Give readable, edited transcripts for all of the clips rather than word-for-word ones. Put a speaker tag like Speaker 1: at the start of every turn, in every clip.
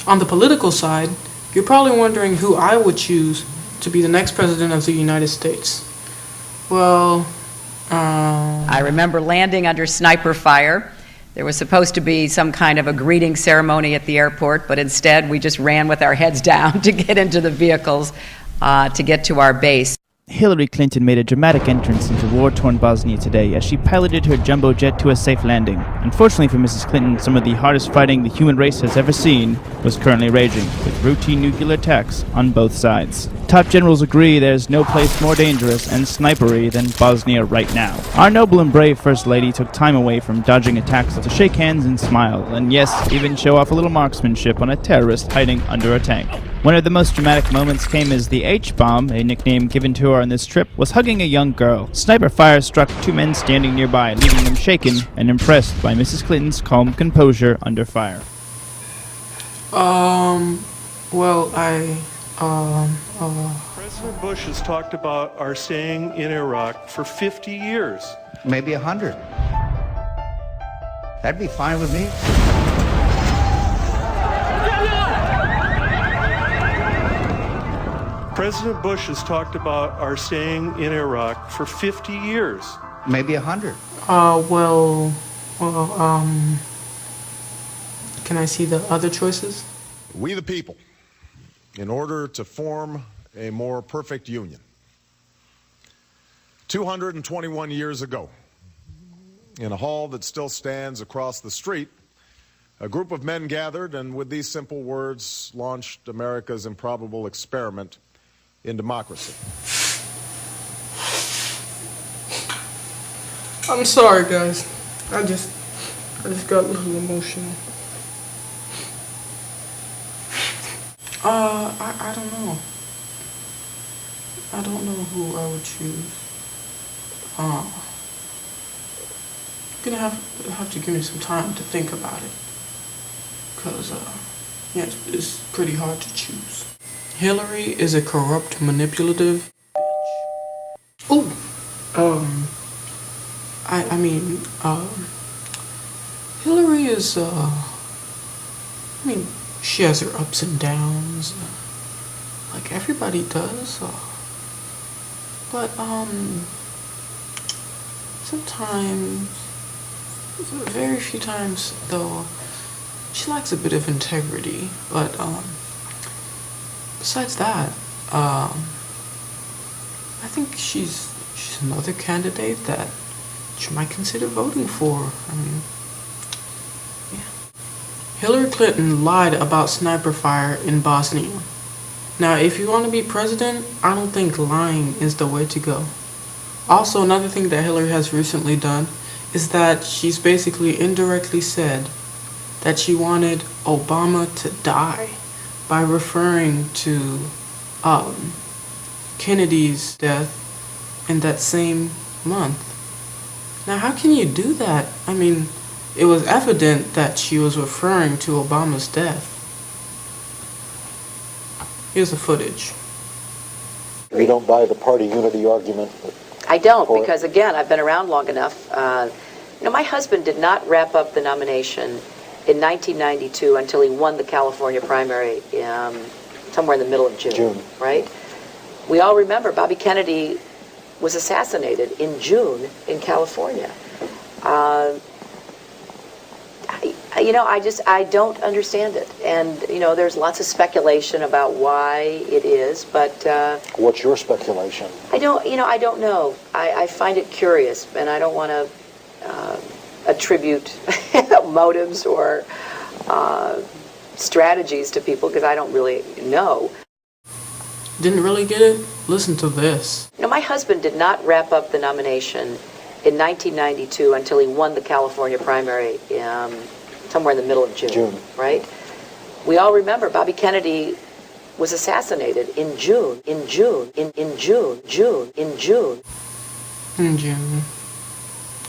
Speaker 1: On the political side, you're probably wondering who I would choose to be the next president of the United States. Well,
Speaker 2: I remember landing under sniper fire. There was supposed to be some kind of a greeting ceremony at the airport, but instead we just ran with our heads down to get into the vehicles to get to our base.
Speaker 3: Hillary Clinton made a dramatic entrance into war-torn Bosnia today as she piloted her jumbo jet to a safe landing. Unfortunately for Mrs. Clinton, some of the hardest fighting the human race has ever seen was currently raging, with routine nuclear attacks on both sides. Top generals agree there's no place more dangerous and snipery than Bosnia right now. Our noble and brave First Lady took time away from dodging attacks to shake hands and smile, and yes, even show off a little marksmanship on a terrorist hiding under a tank. One of the most dramatic moments came as the H-bomb, a nickname given to her on this trip, was hugging a young girl. Sniper fire struck two men standing nearby, leaving them shaken and impressed by Mrs. Clinton's calm composure under fire.
Speaker 4: President Bush has talked about our staying in Iraq for 50 years.
Speaker 5: Maybe 100. That'd be fine with me.
Speaker 4: President Bush has talked about our staying in Iraq for 50 years.
Speaker 5: Maybe 100.
Speaker 1: Can I see the other choices?
Speaker 6: We the people, in order to form a more perfect union. 221 years ago, in a hall that still stands across the street, a group of men gathered and with these simple words launched America's improbable experiment in democracy.
Speaker 1: I'm sorry, guys. I just got a little emotional. I don't know. I don't know who I would choose. You're gonna have to give me some time to think about it. Cause yeah, it's pretty hard to choose. Hillary is a corrupt, manipulative bitch. Ooh. Hillary is, she has her ups and downs, like everybody does, but, sometimes, very few times, though, she lacks a bit of integrity, but, besides that, I think she's another candidate that you might consider voting for. Yeah. Hillary Clinton lied about sniper fire in Bosnia. Now, if you want to be president, I don't think lying is the way to go. Also, another thing that Hillary has recently done is that she's basically indirectly said that she wanted Obama to die by referring to Kennedy's death in that same month. Now, how can you do that? It was evident that she was referring to Obama's death. Here's the footage.
Speaker 7: You don't buy the party unity argument?
Speaker 2: I don't, because again, I've been around long enough. My husband did not wrap up the nomination in 1992 until he won the California primary somewhere in the middle of June. Right? We all remember Bobby Kennedy was assassinated in June in California. I don't understand it. And, there's lots of speculation about why it is, but...
Speaker 7: What's your speculation?
Speaker 2: I don't know. I find it curious, and I don't want to attribute motives or strategies to people because I don't really know.
Speaker 1: Didn't really get it? Listen to this.
Speaker 2: My husband did not wrap up the nomination in 1992 until he won the California primary somewhere in the middle of June. Right? We all remember Bobby Kennedy was assassinated in June. In June.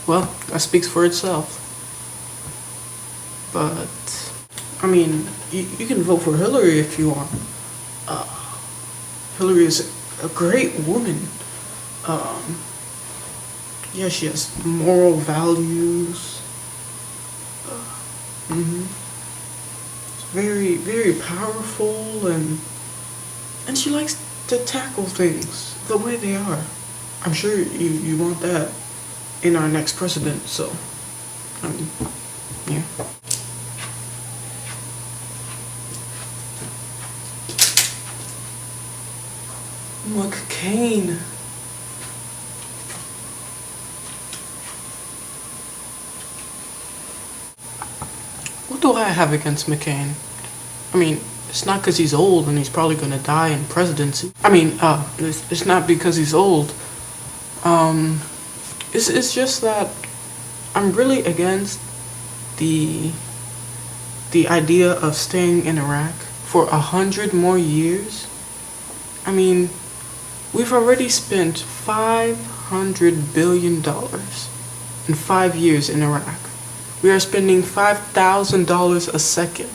Speaker 1: Well, that speaks for itself. But, you can vote for Hillary if you want. Hillary is a great woman. She has moral values. very, very powerful, and she likes to tackle things the way they are. I'm sure you want that in our next president, so, I mean, yeah. McCain. What do I have against McCain? I mean, it's not because he's old and he's probably gonna die in presidency. I mean, it's not because he's old. It's just that I'm really against the idea of staying in Iraq for 100 more years. I mean, we've already spent $500 billion in 5 years in Iraq. We are spending $5,000 a second.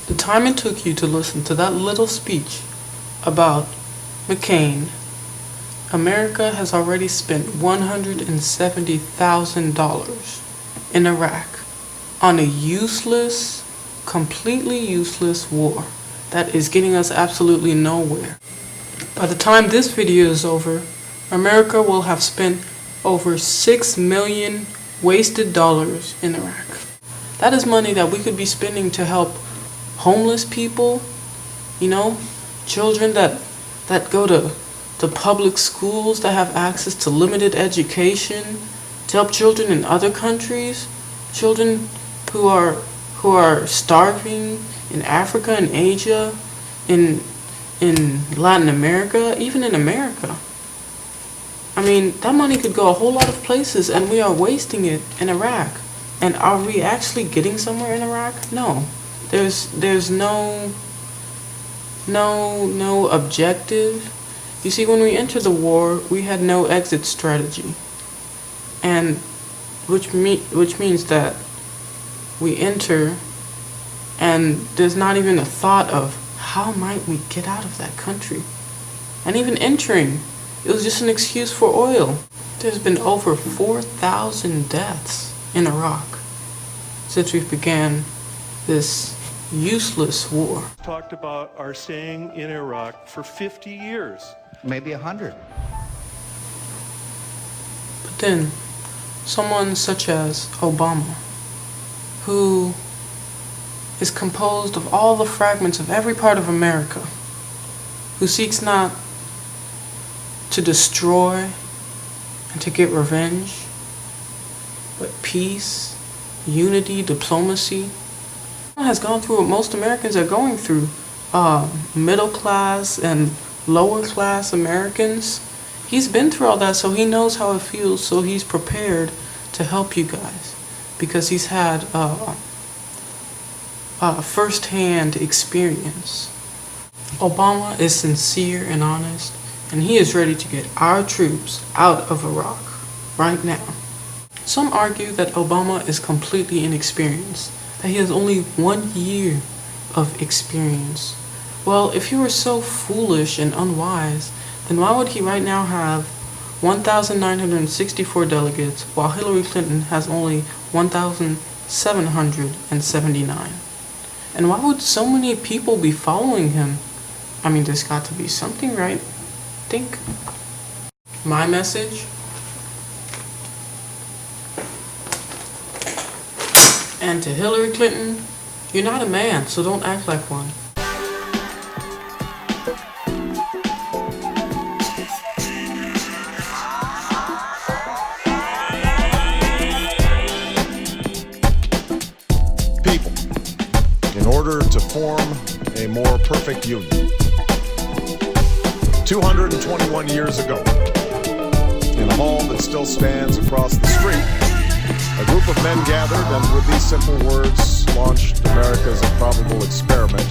Speaker 1: The time it took you to listen to that little speech about McCain, America has already spent $170,000 in Iraq on a useless, completely useless war that is getting us absolutely nowhere. By the time this video is over, America will have spent over $6 million wasted dollars in Iraq. That is money that we could be spending to help homeless people, you know, children that go to public schools, that have access to limited education, to help children in other countries, children who are starving in Africa and Asia, in Latin America, even in America. I mean, that money could go a whole lot of places, and we are wasting it in Iraq. And are we actually getting somewhere in Iraq? No. There's no objective. You see, when we entered the war, we had no exit strategy. And which means that we enter and there's not even a thought of how might we get out of that country. And even entering, it was just an excuse for oil. There's been over 4,000 deaths in Iraq since we began this useless war.
Speaker 4: Talked about our staying in Iraq for 50 years.
Speaker 5: Maybe 100.
Speaker 1: But then, someone such as Obama, who is composed of all the fragments of every part of America, who seeks not to destroy and to get revenge, but peace, unity, diplomacy, has gone through what most Americans are going through. Middle class and lower class Americans. He's been through all that, so he knows how it feels, so he's prepared to help you guys because he's had first-hand experience. Obama is sincere and honest, and he is ready to get our troops out of Iraq right now. Some argue that Obama is completely inexperienced, that he has only 1 year of experience. Well, if he were so foolish and unwise, then why would he right now have 1,964 delegates while Hillary Clinton has only 1,779? And why would so many people be following him? I mean, there's got to be something, right? Think. My message? And to Hillary Clinton, you're not a man, so don't act like one.
Speaker 6: People, in order to form a more perfect union, 221 years ago, in a hall that still stands across the street, a group of men gathered and with these simple words launched America's improbable experiment